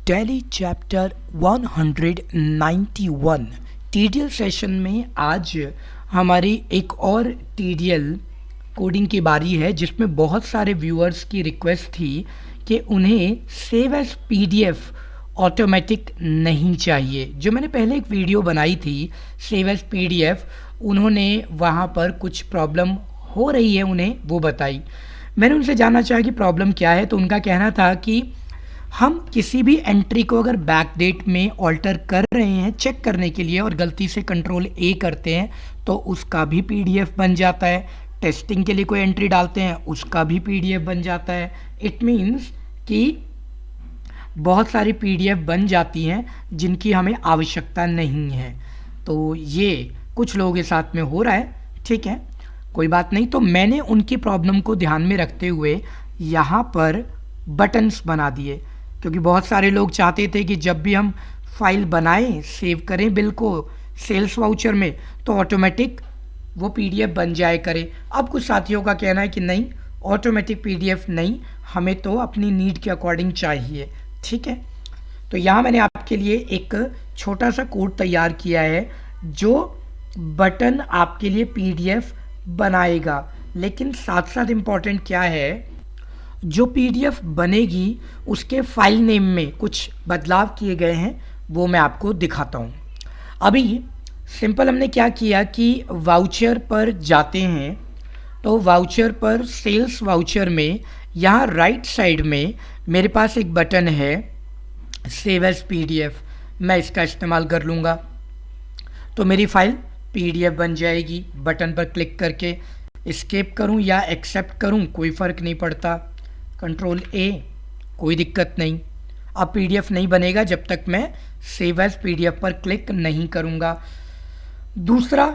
Daily chapter 191 TDL session में आज हमारी एक और टीडीएल कोडिंग की बारी है, जिसमें बहुत सारे व्यूअर्स की रिक्वेस्ट थी कि उन्हें सेव एज पीडीएफ ऑटोमेटिक नहीं चाहिए। जो मैंने पहले एक वीडियो बनाई थी सेव एज पीडीएफ, उन्होंने वहाँ पर कुछ प्रॉब्लम हो रही है उन्हें वो बताई। मैंने उनसे जानना चाहा कि प्रॉब्लम क्या है, तो उनका कहना था कि हम किसी भी एंट्री को अगर बैक डेट में ऑल्टर कर रहे हैं चेक करने के लिए और गलती से कंट्रोल ए करते हैं तो उसका भी पीडीएफ बन जाता है। टेस्टिंग के लिए कोई एंट्री डालते हैं उसका भी पीडीएफ बन जाता है। इट मीन्स कि बहुत सारी पीडीएफ बन जाती हैं जिनकी हमें आवश्यकता नहीं है। तो ये कुछ लोगों के साथ में हो रहा है, ठीक है, कोई बात नहीं। तो मैंने उनकी प्रॉब्लम को ध्यान में रखते हुए यहाँ पर बटन्स बना दिए, क्योंकि बहुत सारे लोग चाहते थे कि जब भी हम फाइल बनाएं सेव करें बिल को सेल्स वाउचर में तो ऑटोमेटिक वो पीडीएफ बन जाए करे। अब कुछ साथियों का कहना है कि नहीं, ऑटोमेटिक पीडीएफ नहीं, हमें तो अपनी नीड के अकॉर्डिंग चाहिए, ठीक है। तो यहाँ मैंने आपके लिए एक छोटा सा कोड तैयार किया है जो बटन आपके लिए पीडीएफ बनाएगा। लेकिन साथ साथ इम्पॉर्टेंट क्या है, जो पीडीएफ बनेगी उसके फाइल नेम में कुछ बदलाव किए गए हैं, वो मैं आपको दिखाता हूँ। अभी सिंपल हमने क्या किया कि वाउचर पर जाते हैं, तो वाउचर पर सेल्स वाउचर में यहाँ राइट साइड में मेरे पास एक बटन है सेव एज पीडीएफ। मैं इसका इस्तेमाल कर लूँगा तो मेरी फाइल पीडीएफ बन जाएगी। बटन पर क्लिक करके एस्केप करूँ या एक्सेप्ट करूँ कोई फ़र्क नहीं पड़ता, कंट्रोल ए, कोई दिक्कत नहीं। अब पीडीएफ नहीं बनेगा जब तक मैं सेव एज पीडीएफ पर क्लिक नहीं करूँगा। दूसरा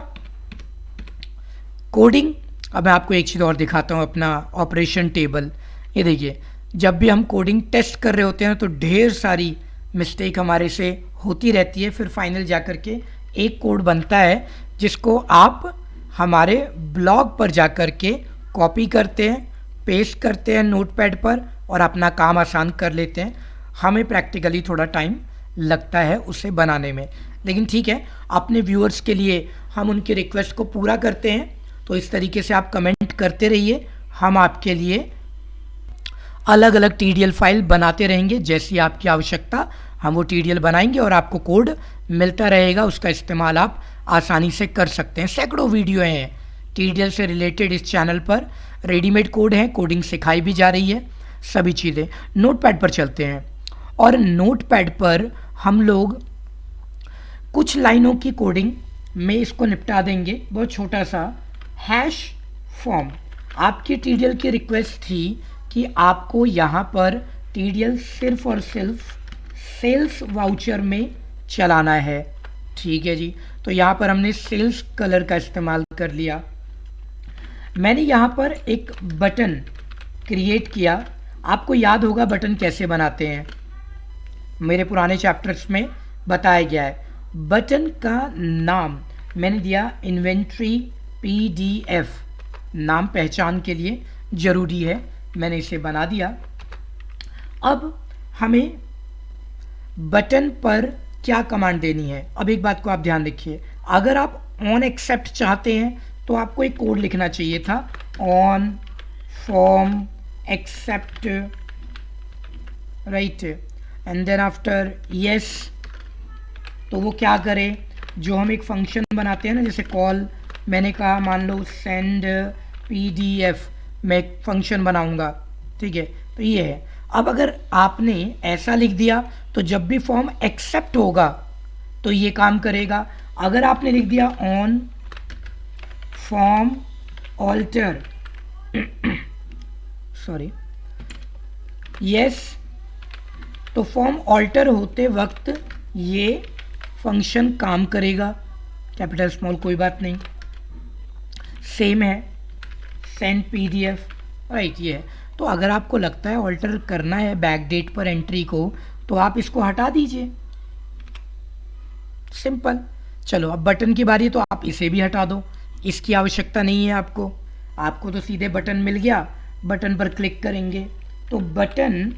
कोडिंग, अब मैं आपको एक चीज़ और दिखाता हूँ, अपना ऑपरेशन टेबल। ये देखिए, जब भी हम कोडिंग टेस्ट कर रहे होते हैं तो ढेर सारी मिस्टेक हमारे से होती रहती है, फिर फाइनल जा कर के एक कोड बनता है जिसको आप हमारे ब्लॉग पर जा कर के कॉपी करते हैं, पेस्ट करते हैं नोटपैड पर और अपना काम आसान कर लेते हैं। हमें प्रैक्टिकली थोड़ा टाइम लगता है उसे बनाने में, लेकिन ठीक है, अपने व्यूअर्स के लिए हम उनकी रिक्वेस्ट को पूरा करते हैं। तो इस तरीके से आप कमेंट करते रहिए, हम आपके लिए अलग अलग टीडीएल फाइल बनाते रहेंगे। जैसी आपकी आवश्यकता हम वो टीडीएल बनाएंगे और आपको कोड मिलता रहेगा, उसका इस्तेमाल आप आसानी से कर सकते हैं। सैकड़ों वीडियो हैं टीडीएल से रिलेटेड इस चैनल पर, रेडीमेड कोड है, कोडिंग सिखाई भी जा रही है, सभी चीज़ें। नोटपैड पर चलते हैं और नोटपैड पर हम लोग कुछ लाइनों की कोडिंग में इसको निपटा देंगे। बहुत छोटा सा हैश फॉर्म, आपकी टीडीएल की रिक्वेस्ट थी कि आपको यहाँ पर टीडीएल सिर्फ और सिर्फ सेल्स वाउचर में चलाना है, ठीक है जी। तो यहाँ पर हमने सेल्स कलर का इस्तेमाल कर लिया। मैंने यहाँ पर एक बटन क्रिएट किया। आपको याद होगा बटन कैसे बनाते हैं, मेरे पुराने चैप्टर्स में बताया गया है। बटन का नाम मैंने दिया इन्वेंट्री पीडीएफ, नाम पहचान के लिए ज़रूरी है, मैंने इसे बना दिया। अब हमें बटन पर क्या कमांड देनी है। अब एक बात को आप ध्यान रखिए, अगर आप ऑन एक्सेप्ट चाहते हैं तो आपको एक कोड लिखना चाहिए था, on form accept, right, and then after yes. तो वो क्या करे, जो हम एक फंक्शन बनाते हैं ना, जैसे कॉल, मैंने कहा मान लो सेंड पीडीएफ, मैं एक फंक्शन बनाऊंगा, ठीक है, तो ये है। अब अगर आपने ऐसा लिख दिया तो जब भी फॉर्म एक्सेप्ट होगा तो ये काम करेगा। अगर आपने लिख दिया on form alter sorry yes, तो फॉर्म ऑल्टर होते वक्त ये फंक्शन काम करेगा, कैपिटल स्मॉल कोई बात नहीं। सेम है सेंड पीडीएफ, राइट, ये है। तो अगर आपको लगता है ऑल्टर करना है बैक डेट पर एंट्री को तो आप इसको हटा दीजिए, सिंपल। चलो अब बटन की बारी, तो आप इसे भी हटा दो, इसकी आवश्यकता नहीं है आपको तो सीधे बटन मिल गया, बटन पर क्लिक करेंगे तो बटन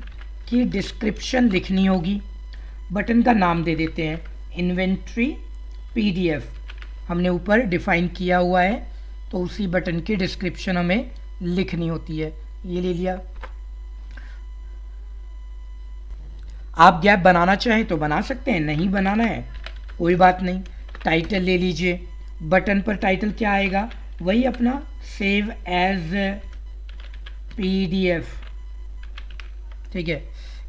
की डिस्क्रिप्शन लिखनी होगी, बटन का नाम दे देते हैं इन्वेंट्री पीडीएफ, हमने ऊपर डिफाइन किया हुआ है, तो उसी बटन की डिस्क्रिप्शन हमें लिखनी होती है। ये ले लिया। आप गैप बनाना चाहें तो बना सकते हैं, नहीं बनाना है कोई बात नहीं। टाइटल ले लीजिए, बटन पर टाइटल क्या आएगा, वही अपना सेव एज पीडीएफ, ठीक है।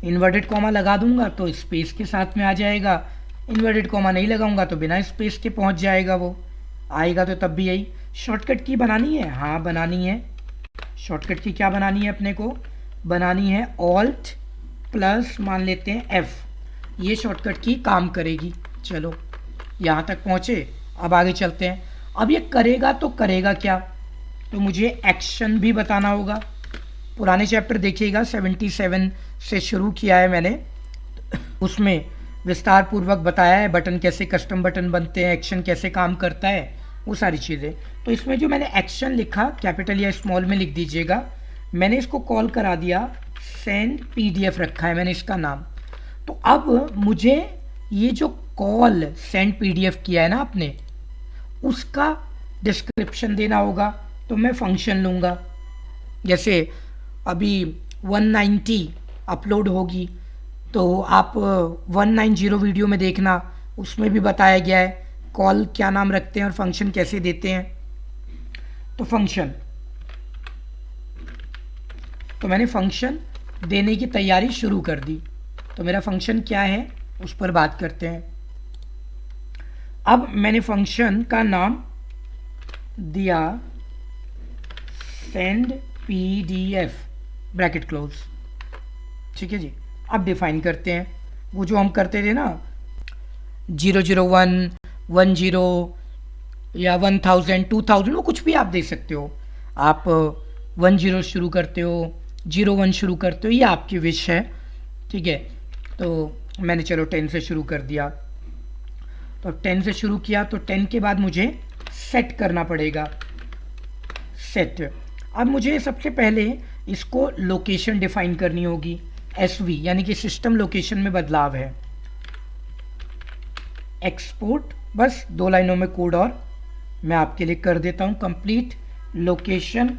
इन्वर्टेड कॉमा लगा दूंगा तो स्पेस के साथ में आ जाएगा, इन्वर्टेड कॉमा नहीं लगाऊंगा तो बिना स्पेस के पहुंच जाएगा, वो आएगा तो तब भी यही। शॉर्टकट की बनानी है, हाँ बनानी है। शॉर्टकट की क्या बनानी है अपने को, बनानी है ऑल्ट प्लस मान लेते हैं एफ, ये शॉर्टकट की काम करेगी। चलो यहाँ तक पहुँचे, अब आगे चलते हैं। अब ये करेगा तो करेगा क्या, तो मुझे एक्शन भी बताना होगा। पुराने चैप्टर देखिएगा 77 से शुरू किया है मैंने, उसमें विस्तार पूर्वक बताया है बटन कैसे कस्टम बटन बनते हैं, एक्शन कैसे काम करता है, वो सारी चीज़ें। तो इसमें जो मैंने एक्शन लिखा कैपिटल या स्मॉल में लिख दीजिएगा, मैंने इसको कॉल करा दिया सेंड पीडीएफ रखा है मैंने इसका नाम। तो अब मुझे ये जो कॉल सेंड पीडीएफ किया है ना आपने, उसका डिस्क्रिप्शन देना होगा। तो मैं फंक्शन लूँगा, जैसे अभी 190 अपलोड होगी तो आप 190 वीडियो में देखना, उसमें भी बताया गया है कॉल क्या नाम रखते हैं और फंक्शन कैसे देते हैं। तो फंक्शन, तो मैंने फंक्शन देने की तैयारी शुरू कर दी। तो मेरा फंक्शन क्या है उस पर बात करते हैं। अब मैंने फंक्शन का नाम दिया सेंड पीडीएफ ब्रैकेट क्लोज, ठीक है जी। अब डिफाइन करते हैं वो जो हम करते थे ना 001 10 या 1000 2000, वो कुछ भी आप दे सकते हो। आप 10 शुरू करते हो, 01 शुरू करते हो, ये आपकी विश है, ठीक है। तो मैंने चलो 10 से शुरू कर दिया, तो 10 से शुरू किया तो 10 के बाद मुझे सेट करना पड़ेगा, सेट। अब मुझे सबसे पहले इसको लोकेशन डिफाइन करनी होगी, एसवी यानी कि सिस्टम लोकेशन में बदलाव है। एक्सपोर्ट, बस 2 लाइनों में कोड और मैं आपके लिए कर देता हूं, कंप्लीट लोकेशन।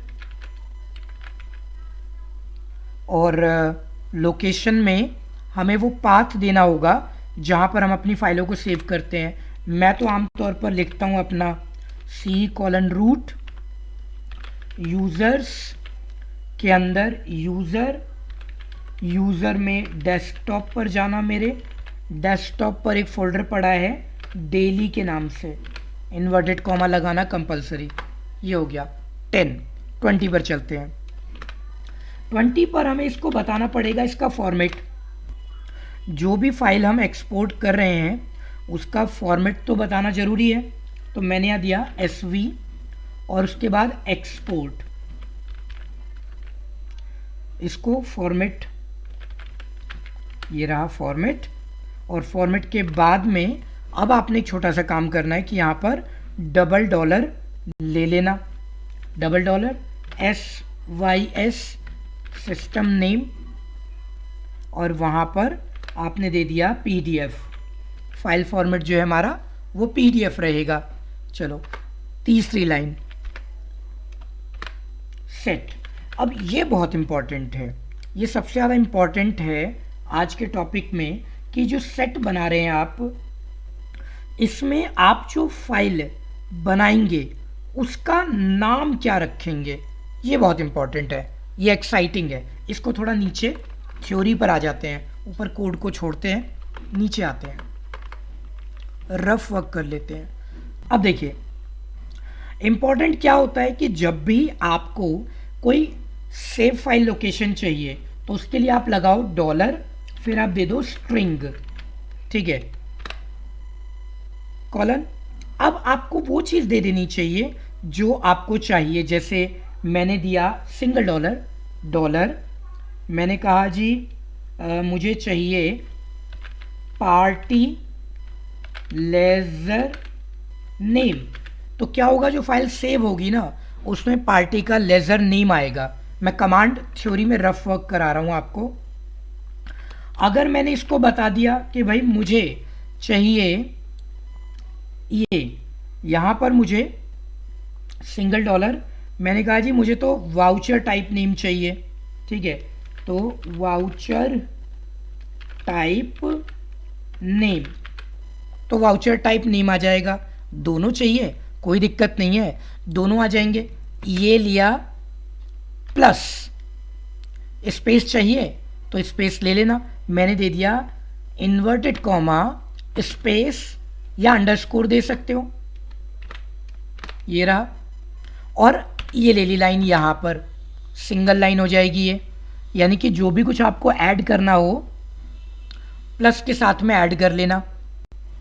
और लोकेशन में हमें वो पाथ देना होगा जहां पर हम अपनी फाइलों को सेव करते हैं। मैं तो आमतौर पर लिखता हूं अपना C:रूट यूज़र्स के अंदर यूज़र में डेस्कटॉप पर जाना, मेरे डेस्कटॉप पर एक फ़ोल्डर पड़ा है डेली के नाम से, इन्वर्टेड कॉमा लगाना कंपलसरी। ये हो गया 10। 20 पर चलते हैं। 20 पर हमें इसको बताना पड़ेगा इसका फॉर्मेट, जो भी फाइल हम एक्सपोर्ट कर रहे हैं उसका फॉर्मेट तो बताना ज़रूरी है। तो मैंने यहाँ दिया SV और उसके बाद एक्सपोर्ट, इसको फॉर्मेट, ये रहा फॉर्मेट। और फॉर्मेट के बाद में अब आपने एक छोटा सा काम करना है कि यहाँ पर $, ले लेना, $SYS सिस्टम नेम, और वहाँ पर आपने दे दिया PDF। फाइल फॉर्मेट जो है हमारा वो PDF रहेगा। चलो तीसरी लाइन सेट। अब ये बहुत इम्पॉर्टेंट है, ये सबसे ज़्यादा इम्पॉर्टेंट है आज के टॉपिक में कि जो सेट बना रहे हैं आप, इसमें आप जो फाइल बनाएंगे उसका नाम क्या रखेंगे, ये बहुत इम्पॉर्टेंट है, ये एक्साइटिंग है। इसको थोड़ा नीचे थ्योरी पर आ जाते हैं, ऊपर कोड को छोड़ते हैं, नीचे आते हैं, रफ वर्क कर लेते हैं। अब देखिए इम्पॉर्टेंट क्या होता है कि जब भी आपको कोई सेव फाइल लोकेशन चाहिए तो उसके लिए आप लगाओ $, फिर आप दे दो स्ट्रिंग, ठीक है, कॉलन। अब आपको वो चीज़ दे देनी चाहिए जो आपको चाहिए। जैसे मैंने दिया $, मैंने कहा जी मुझे चाहिए पार्टी लेजर नेम। तो क्या होगा, जो फाइल सेव होगी ना उसमें पार्टी का लेजर नेम आएगा। मैं कमांड थ्योरी में रफ वर्क करा रहा हूँ आपको। अगर मैंने इसको बता दिया कि भाई मुझे चाहिए ये, यहाँ पर मुझे सिंगल डॉलर, मैंने कहा जी मुझे तो वाउचर टाइप नेम चाहिए, ठीक है, तो वाउचर टाइप नेम, तो वाउचर टाइप नेम आ जाएगा। दोनों चाहिए, कोई दिक्कत नहीं है, दोनों आ जाएंगे। ये लिया प्लस, स्पेस चाहिए तो स्पेस ले लेना, मैंने दे दिया इन्वर्टेड कॉमा स्पेस या अंडरस्कोर दे सकते हो, ये रहा। और ये ले ली लाइन, यहाँ पर सिंगल लाइन हो जाएगी ये, यानी कि जो भी कुछ आपको ऐड करना हो प्लस के साथ में ऐड कर लेना,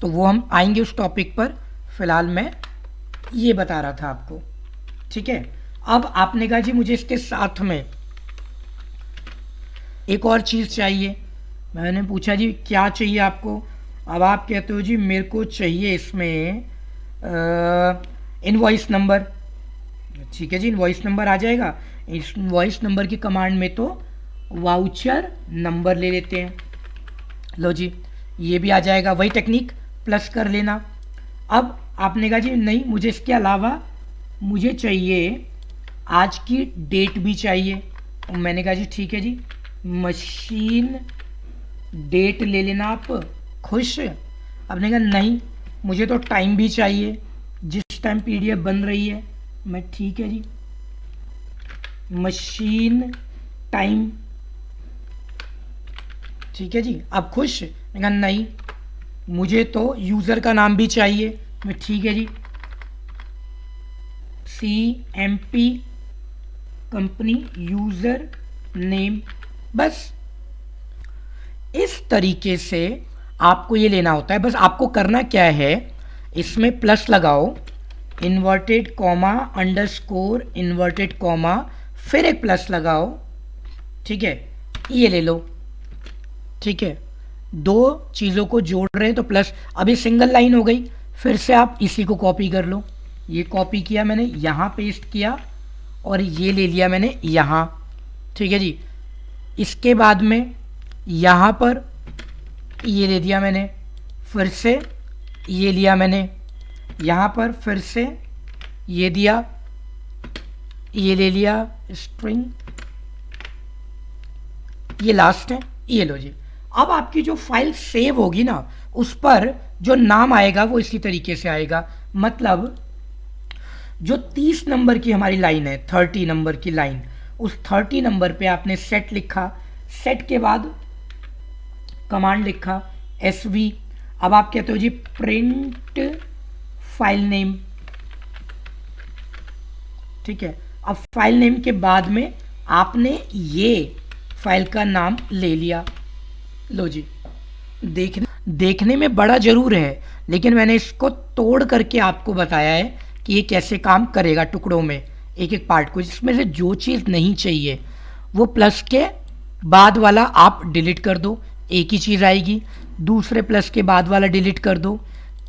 तो वो हम आएंगे उस टॉपिक पर, फिलहाल मैं ये बता रहा था आपको, ठीक है। अब आपने कहा जी मुझे इसके साथ में एक और चीज़ चाहिए, मैंने पूछा जी क्या चाहिए आपको, अब आप कहते हो जी मेरे को चाहिए इसमें इनवॉइस नंबर, ठीक है जी, इनवॉइस नंबर आ जाएगा। इस इनवॉइस नंबर की कमांड में तो वाउचर नंबर ले लेते हैं, लो जी ये भी आ जाएगा, वही टेक्निक, प्लस कर लेना। अब आपने कहा जी नहीं मुझे इसके अलावा मुझे चाहिए आज की डेट भी चाहिए, और मैंने कहा जी ठीक है जी मशीन डेट ले लेना आप, खुश। आपने कहा नहीं मुझे तो टाइम भी चाहिए, जिस टाइम पीडीएफ बन रही है, मैं ठीक है जी मशीन टाइम, ठीक है जी, आप खुश। मैंने कहा नहीं मुझे तो यूज़र का नाम भी चाहिए, मैं ठीक है जी CMP कंपनी यूज़र नेम, बस इस तरीके से आपको ये लेना होता है। बस आपको करना क्या है, इसमें प्लस लगाओ, inverted comma underscore inverted comma, फिर एक प्लस लगाओ, ठीक है, ये ले लो, ठीक है, दो चीज़ों को जोड़ रहे हैं तो प्लस, अभी सिंगल लाइन हो गई, फिर से आप इसी को कॉपी कर लो, ये कॉपी किया मैंने, यहाँ पेस्ट किया और ये ले लिया मैंने यहाँ, ठीक है जी। इसके बाद में यहाँ पर ये ले दिया मैंने, फिर से ये लिया मैंने, यहाँ पर फिर से ये दिया, ये ले लिया स्ट्रिंग, ये लास्ट है, ये लो जी। अब आपकी जो फाइल सेव होगी ना, उस पर जो नाम आएगा वो इसी तरीके से आएगा, मतलब जो 30 नंबर की हमारी लाइन है, 30 नंबर की लाइन, उस 30 नंबर पे आपने सेट लिखा, सेट के बाद कमांड लिखा SV, अब आप कहते हो जी प्रिंट फाइल नेम, ठीक है। अब फाइल नेम के बाद में आपने ये फाइल का नाम ले लिया, लो जी। देखने में बड़ा जरूर है, लेकिन मैंने इसको तोड़ करके आपको बताया है कि ये कैसे काम करेगा, टुकड़ों में एक एक पार्ट को, जिसमें से जो चीज़ नहीं चाहिए वो प्लस के बाद वाला आप डिलीट कर दो, एक ही चीज़ आएगी, दूसरे प्लस के बाद वाला डिलीट कर दो,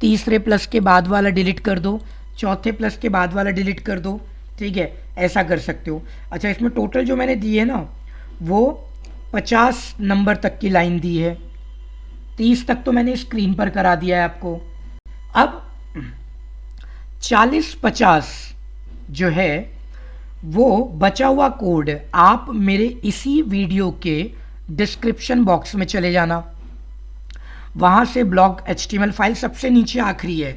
तीसरे प्लस के बाद वाला डिलीट कर दो, चौथे प्लस के बाद वाला डिलीट कर दो, ठीक है, ऐसा कर सकते हो। अच्छा, इसमें टोटल जो मैंने दी है ना वो 50 नंबर तक की लाइन दी है, 30 तक तो मैंने स्क्रीन पर करा दिया है आपको। अब 40-50 जो है वो बचा हुआ कोड आप मेरे इसी वीडियो के डिस्क्रिप्शन बॉक्स में चले जाना, वहाँ से ब्लॉग HTML फाइल सबसे नीचे आखिरी है,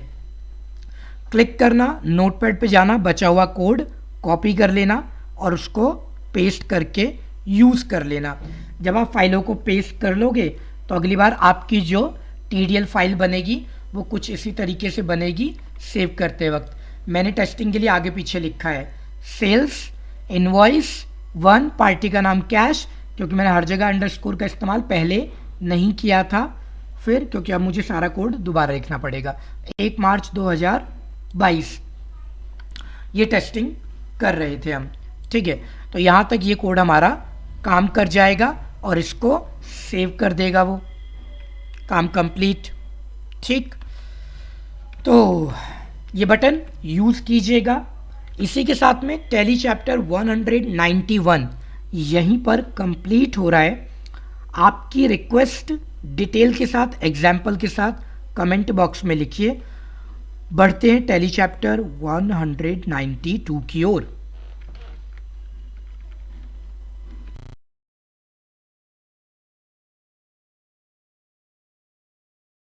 क्लिक करना, नोटपैड पे जाना, बचा हुआ कोड कॉपी कर लेना और उसको पेस्ट करके यूज़ कर लेना। जब आप फाइलों को पेस्ट कर लोगे तो अगली बार आपकी जो TDL फाइल बनेगी वो कुछ इसी तरीके से बनेगी सेव करते वक्त। मैंने टेस्टिंग के लिए आगे पीछे लिखा है सेल्स इनवॉइस 1, पार्टी का नाम कैश, क्योंकि मैंने हर जगह अंडरस्कोर का इस्तेमाल पहले नहीं किया था, फिर क्योंकि अब मुझे सारा कोड दोबारा लिखना पड़ेगा। 1 मार्च 2022 ये टेस्टिंग कर रहे थे हम, ठीक है। तो यहाँ तक ये कोड हमारा काम कर जाएगा और इसको सेव कर देगा, वो काम कंप्लीट, ठीक। तो ये बटन यूज़ कीजिएगा। इसी के साथ में टैली चैप्टर 191 यहीं पर कंप्लीट हो रहा है। आपकी रिक्वेस्ट डिटेल के साथ, एग्जाम्पल के साथ कमेंट बॉक्स में लिखिए। बढ़ते हैं टैली चैप्टर 192 की ओर।